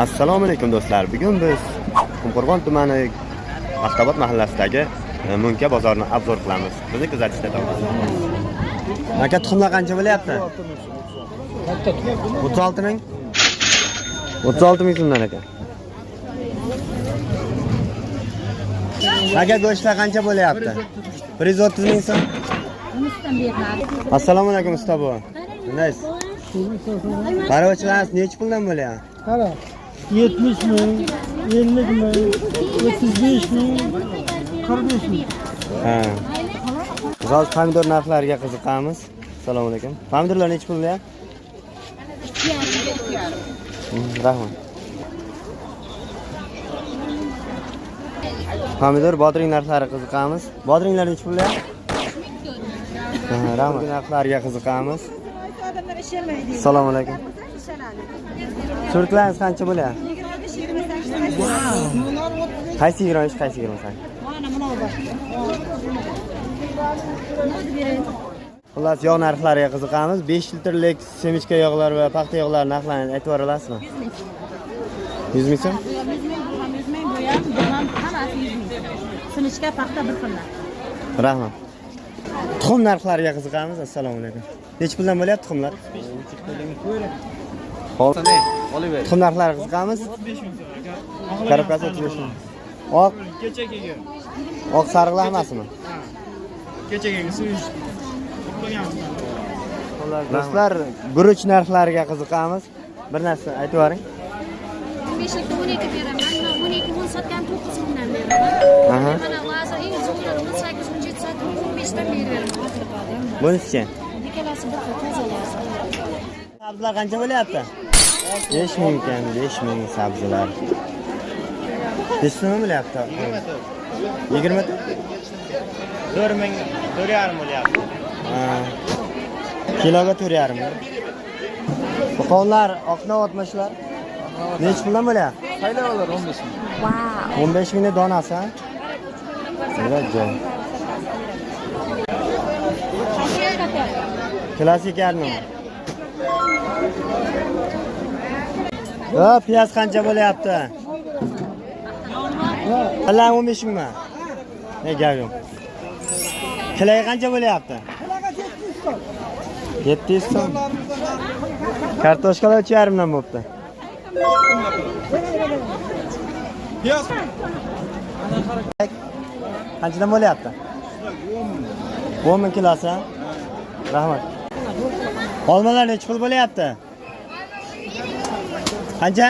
Assalomu alaykum do'stlar. Bugun biz Qumqo'rg'on tumani Aftabod mahallasidagi Munka bozorini obzor qilamiz. Bizni kuzatishda davom eting. Aka, tuxumlar qancha bo'lyapti? 36 ming. 36 ming so'mdan aka. Aka, go'shtlar qancha bo'lyapti? 130 ming so'm. Assalomu alaykum usta bu. Nice. Qarochilar necha puldan bo'lyapti? Qara, 70 ming, 50 ming, 35 ming, 45 ming. Ha. Biz pomidor narxlariga qiziqamiz. Assalomu alaykum. Pomidorlar necha pul bo'lyapti? Rahmat. Pomidor bodring narxlariga qiziqamiz. Bodringlar necha pul bo'lyapti? Ha, rahmat. Narxlariga qiziqamiz. Assalomu alaykum. Surklaringiz qancha bo'lyapti? 25. Qaysi 25, qaysi 28? Xullas, yog' narxlariga qiziqamiz. 5 litrlik semichka yog'lar va paxta yog'lari narxlarini aytib bera olasizmi? 100 ming so'm? 100 ming, bu ham 100 ming, bu ham hammasi 100 ming. Semichka, paxta bir xillar. Rahmat. Tuxum narxlariga qiziqamiz. Assalomu alaykum. Necha puldan bo'lyapti tuxumlar? Hop. Tuxum narxlariga qiziqamiz. 35 ming so'm aka. Karabkasi 35 ming. Oq, Kecha kelgan. oq sariqlar hammasimi? Kecha kelgan suv ichib. Do'stlar, guruch narxlariga qiziqamiz. Bir narsa aytib bering. 15 12 beraman. Mana 12 ming sotgan 9 mingdan beraman. Aha. Mana va'za eng zo'ri 18 ming 7 soat 15 dan beraman. Bunisi-chi? Ikkalasi bir xil tozalasi. Sabzilar qancha bo'lyapti? 5 ming ekan, 5 ming sabzilar. 5 so'm bo'lyapti. 20 ta? 4 ming, 4,5 bo'lyapti. Ha. Kiloga 4,5 ming. Buqonlar, oqna otmishlar. Necha puldan bo'lyapti? Qaydalar 15 ming. Wow. 15 mingda donasi, ha? Joy. Klassik yarmi. Piyaz qancha bo'lyapti? Allan 15 mingmi? Ne gap yo'q. Kilay qancha bo'lyapti? 700 so'm. Kartoshkalar 3,5 dan bo'pti. Piyaz. Qanchadan bo'lyapti? 10 ming kilosi, ha? Rahmat. Olmalar necha pul bo'lyapti? Qancha?